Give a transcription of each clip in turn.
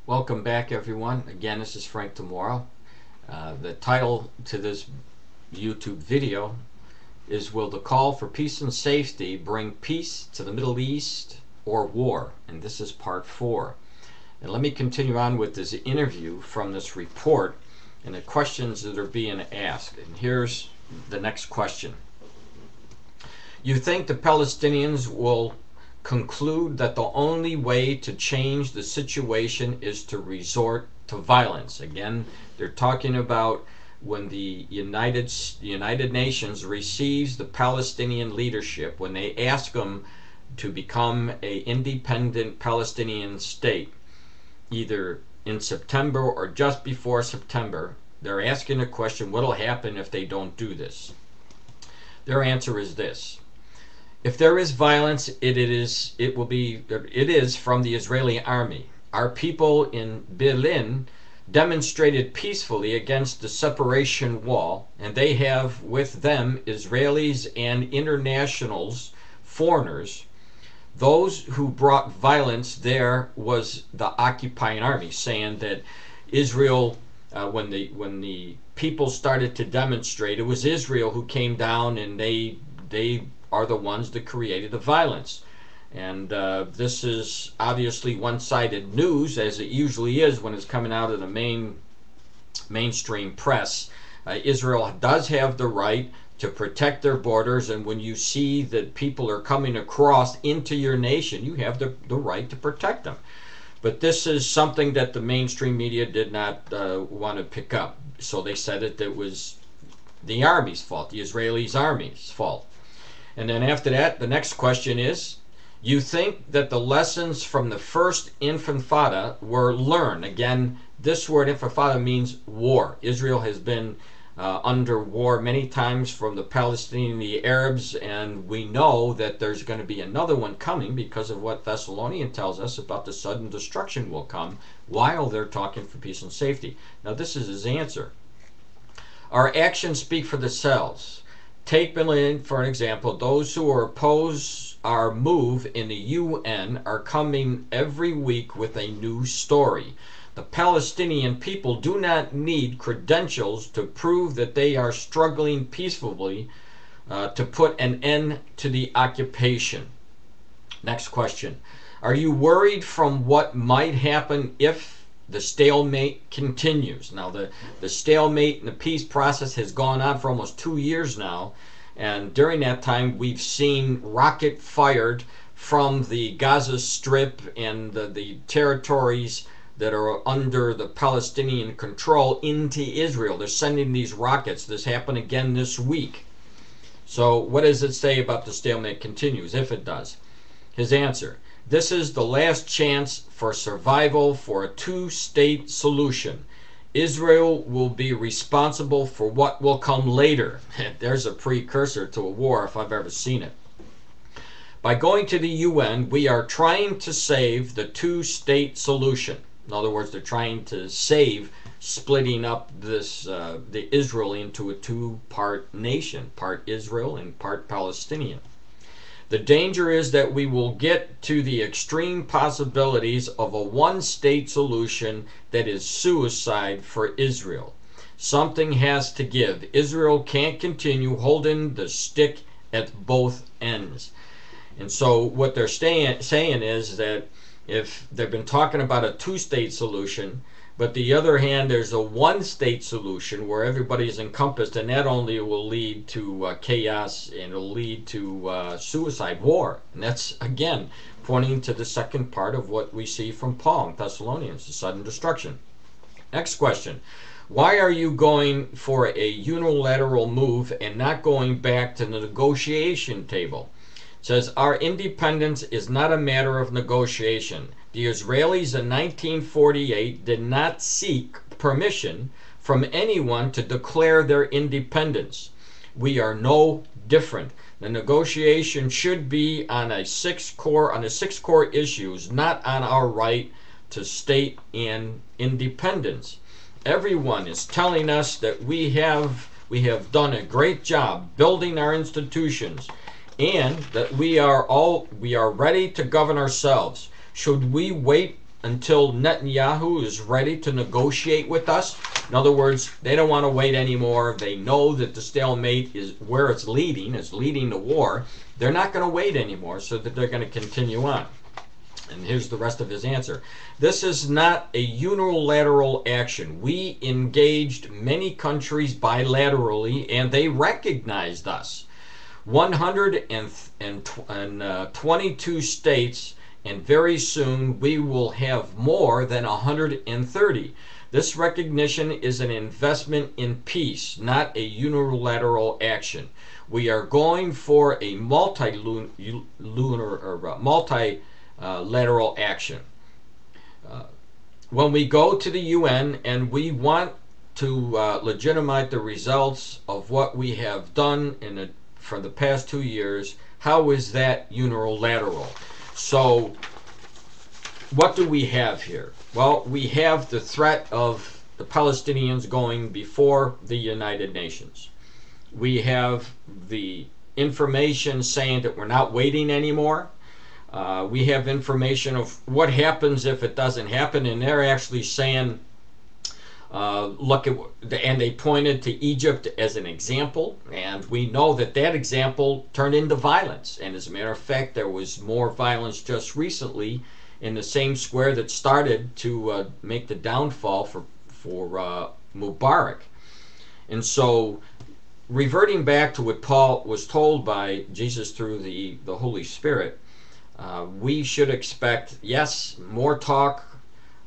Welcome back, everyone. Again, this is Frank Tamora. The title to this YouTube video is Will the Call for Peace and Safety Bring Peace to the Middle East or War? And this is part 4. And let me continue on with this interview from this report and the questions that are being asked. And here's the next question. You think the Palestinians will conclude that the only way to change the situation is to resort to violence? Again, they're talking about when the United Nations receives the Palestinian leadership, when they ask them to become an independent Palestinian state, either in September or just before September, they're asking the question, what will happen if they don't do this? Their answer is this. If there is violence, it is from the Israeli army. Our people in Berlin demonstrated peacefully against the separation wall, and they have with them Israelis and internationals, foreigners. Those who brought violence there was the occupying army, saying that Israel, when the people started to demonstrate, it was Israel who came down, and they are the ones that created the violence. And this is obviously one-sided news, as it usually is when it's coming out of the mainstream press. Israel does have the right to protect their borders, and when you see that people are coming across into your nation, you have the right to protect them. But this is something that the mainstream media did not want to pick up. So they said it was the army's fault, the Israeli army's fault. And then after that, the next question is, you think that the lessons from the first Intifada were learned? Again, this word Intifada means war. Israel has been under war many times from the Palestinians and the Arabs, and we know that there's going to be another one coming because of what Thessalonians tells us about the sudden destruction will come while they're talking for peace and safety. Now this is his answer. Our actions speak for themselves. Take Berlin, for an example. Those who oppose our move in the UN are coming every week with a new story. The Palestinian people do not need credentials to prove that they are struggling peacefully to put an end to the occupation. Next question. Are you worried from what might happen if the stalemate continues? Now the stalemate and the peace process has gone on for almost 2 years now, and during that time we've seen rocket fired from the Gaza Strip and the territories that are under the Palestinian control into Israel. They're sending these rockets. This happened again this week. So what does it say about the stalemate continues, if it does? His answer. This is the last chance for survival for a two-state solution. Israel will be responsible for what will come later. There's a precursor to a war if I've ever seen it. By going to the UN, we are trying to save the two-state solution. In other words, they're trying to save splitting up the Israel into a two-part nation, part Israel and part Palestinian. The danger is that we will get to the extreme possibilities of a one-state solution that is suicide for Israel. Something has to give. Israel can't continue holding the stick at both ends. And so what they're saying is that if they've been talking about a two-state solution, but the other hand, there's a one-state solution where everybody is encompassed, and that only will lead to chaos, and it'll lead to suicide, war. And that's, again, pointing to the second part of what we see from Paul in Thessalonians, the sudden destruction. Next question. Why are you going for a unilateral move and not going back to the negotiation table? It says, our independence is not a matter of negotiation. The Israelis in 1948 did not seek permission from anyone to declare their independence. We are no different. The negotiation should be on the six core issues, not on our right to state and independence. Everyone is telling us that we have done a great job building our institutions, and that we are ready to govern ourselves. Should we wait until Netanyahu is ready to negotiate with us. In other words, they don't want to wait anymore. They know that the stalemate is where it's leading to war. They're not going to wait anymore, so that they're going to continue on. And here's the rest of his answer. This is not a unilateral action. We engaged many countries bilaterally, and they recognized us. 122 states, and very soon we will have more than 130. This recognition is an investment in peace, not a unilateral action. We are going for a multilateral action. When we go to the UN and we want to legitimize the results of what we have done for the past 2 years, how is that unilateral? So what do we have here? Well, we have the threat of the Palestinians going before the United Nations. We have the information saying that we're not waiting anymore. We have information of what happens if it doesn't happen, and they're actually saying, look at, and they pointed to Egypt as an example, and we know that that example turned into violence. And as a matter of fact, there was more violence just recently in the same square that started to make the downfall for Mubarak. And so, reverting back to what Paul was told by Jesus through the Holy Spirit, we should expect, yes, more talk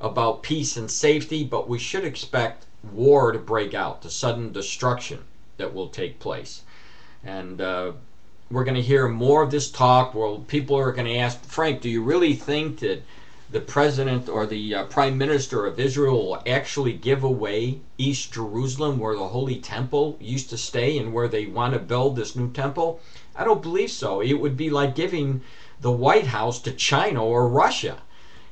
about peace and safety, but we should expect war to break out, the sudden destruction that will take place. And we're going to hear more of this talk where people are going to ask, Frank, do you really think that the president or the prime minister of Israel will actually give away East Jerusalem, where the Holy Temple used to stay and where they want to build this new temple? I don't believe so. It would be like giving the White House to China or Russia.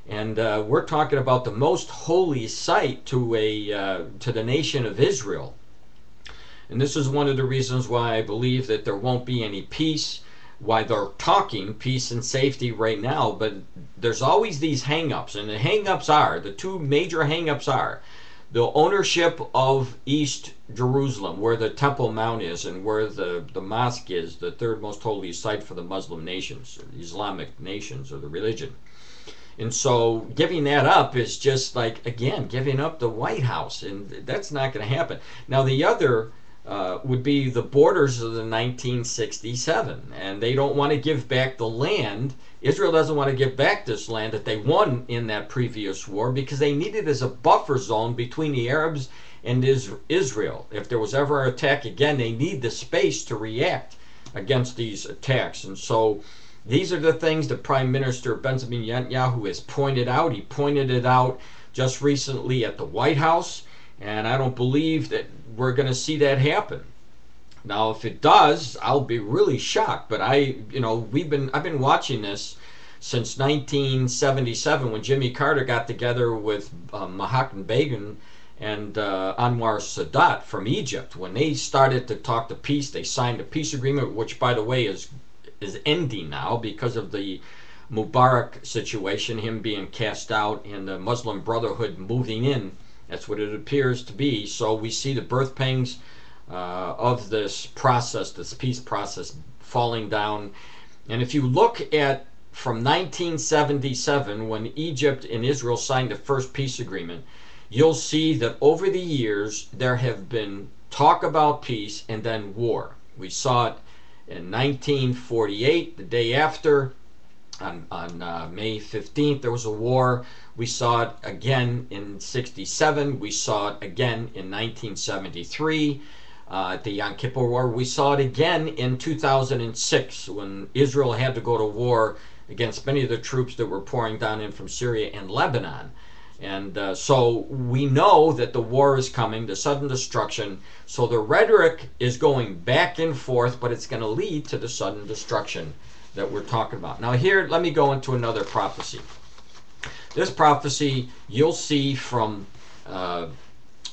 And we're talking about the most holy site to the nation of Israel. And this is one of the reasons why I believe that there won't be any peace, why they're talking peace and safety right now, but there's always these hang-ups. And the hang-ups are, the two major hang-ups are, the ownership of East Jerusalem, where the Temple Mount is and where the mosque is, the third most holy site for the Muslim nations, or the Islamic nations, or the religion. And so giving that up is just like, again, giving up the White House, and that's not going to happen. Now the other would be the borders of the 1967, and they don't want to give back the land. Israel doesn't want to give back this land that they won in that previous war because they need it as a buffer zone between the Arabs and Israel. If there was ever an attack again, they need the space to react against these attacks. And so these are the things that Prime Minister Benjamin Netanyahu has pointed out. He pointed it out just recently at the White House, and I don't believe that we're going to see that happen. Now, if it does, I'll be really shocked. But I've been watching this since 1977 when Jimmy Carter got together with Mahatma Begin and Anwar Sadat from Egypt. When they started to talk to peace, they signed a peace agreement, which, by the way, is ending now because of the Mubarak situation, him being cast out and the Muslim Brotherhood moving in. That's what it appears to be. So we see the birth pangs of this process, this peace process, falling down. And if you look at from 1977, when Egypt and Israel signed the first peace agreement, you'll see that over the years there have been talk about peace and then war. We saw it in 1948, the day after, on May 15th, there was a war. We saw it again in 67. We saw it again in 1973 at the Yom Kippur War. We saw it again in 2006 when Israel had to go to war against many of the troops that were pouring down in from Syria and Lebanon. And so we know that the war is coming, the sudden destruction. So the rhetoric is going back and forth, but it's going to lead to the sudden destruction that we're talking about. Now here, let me go into another prophecy. This prophecy you'll see from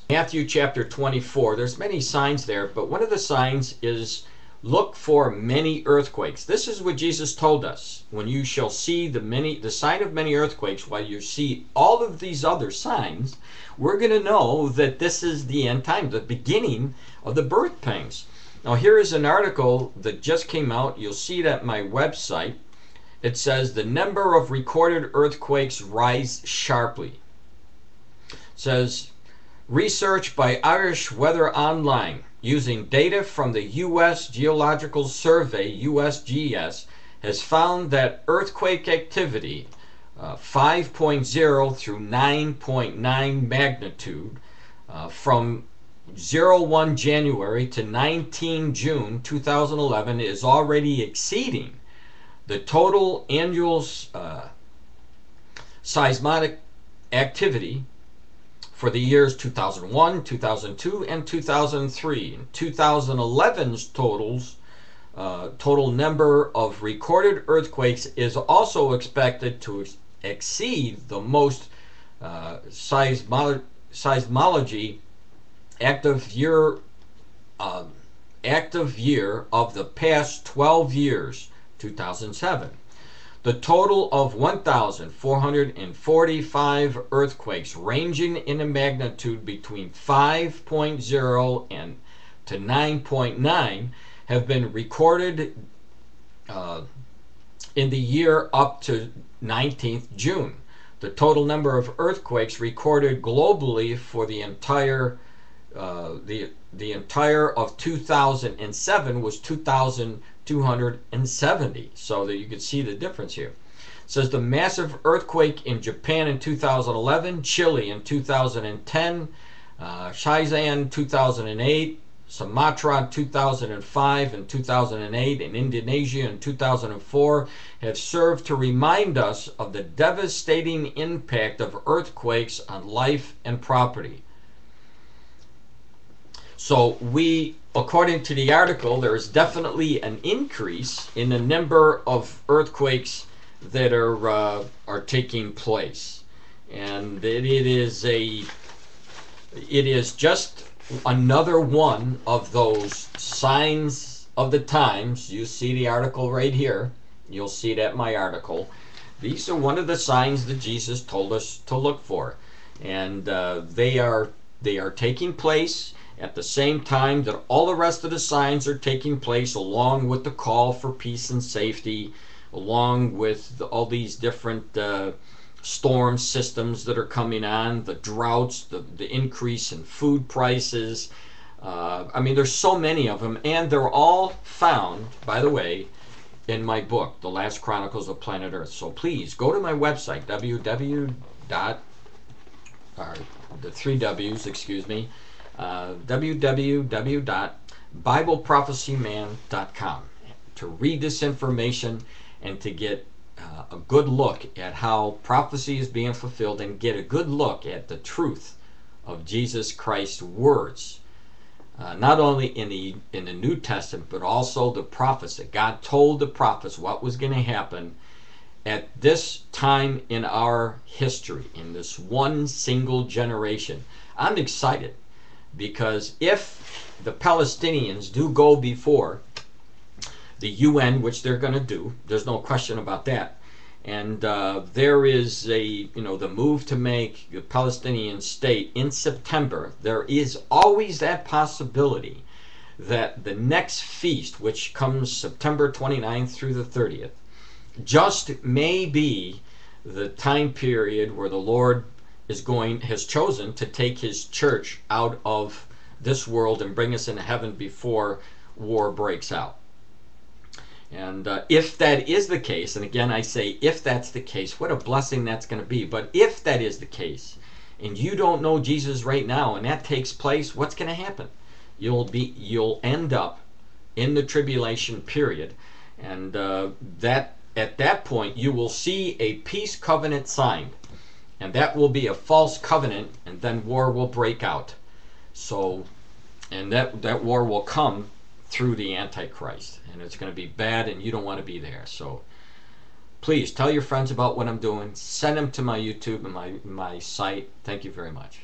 Matthew chapter 24. There's many signs there, but one of the signs is Look for many earthquakes. This is what Jesus told us. When you shall see the sign of many earthquakes, while you see all of these other signs, we're going to know that this is the end time, the beginning of the birth pangs. Now here is an article that just came out. You'll see it at my website. It says the number of recorded earthquakes rise sharply. It says research by Irish Weather Online using data from the U.S. Geological Survey, USGS, has found that earthquake activity 5.0 through 9.9 magnitude from 01 January to 19 June 2011 is already exceeding the total annual seismic activity for the years 2001, 2002, and 2003. In 2011's total number of recorded earthquakes is also expected to exceed the most seismology active year of the past 12 years, 2007. The total of 1,445 earthquakes ranging in a magnitude between 5.0 and to 9.9 have been recorded in the year up to 19th June. The total number of earthquakes recorded globally for the entire of 2007 was 2,270. So that you can see the difference here. It says the massive earthquake in Japan in 2011, Chile in 2010, Shenzhen 2008, Sumatra in 2005 and 2008, and Indonesia in 2004 have served to remind us of the devastating impact of earthquakes on life and property. So according to the article, there is definitely an increase in the number of earthquakes that are taking place, and it is just another one of those signs of the times. You see the article right here. You'll see it at my article. These are one of the signs that Jesus told us to look for, and they are taking place at the same time that all the rest of the signs are taking place, along with the call for peace and safety, along with all these different storm systems that are coming on, the droughts, the increase in food prices. I mean, there's so many of them, and they're all found, by the way, in my book, The Last Chronicles of Planet Earth. So please go to my website, www.bibleprophecyman.com to read this information and to get a good look at how prophecy is being fulfilled, and get a good look at the truth of Jesus Christ's words, not only in the New Testament, but also the prophets, that God told the prophets what was going to happen at this time in our history, in this one single generation. I'm excited, because if the Palestinians do go before the UN, which they're going to do, there's no question about that, and there is the move to make the Palestinian state in September, there is always that possibility that the next feast, which comes September 29th through the 30th, just may be the time period where the Lord has chosen to take his church out of this world and bring us into heaven before war breaks out. And if that is the case, and again I say if that's the case, what a blessing that's going to be. But if that is the case, and you don't know Jesus right now, and that takes place, what's going to happen? You'll end up in the tribulation period, and at that point you will see a peace covenant signed, and that will be a false covenant, and then war will break out. So, and that war will come through the Antichrist, and it's going to be bad, and you don't want to be there. So please tell your friends about what I'm doing. Send them to my YouTube and my site. Thank you very much.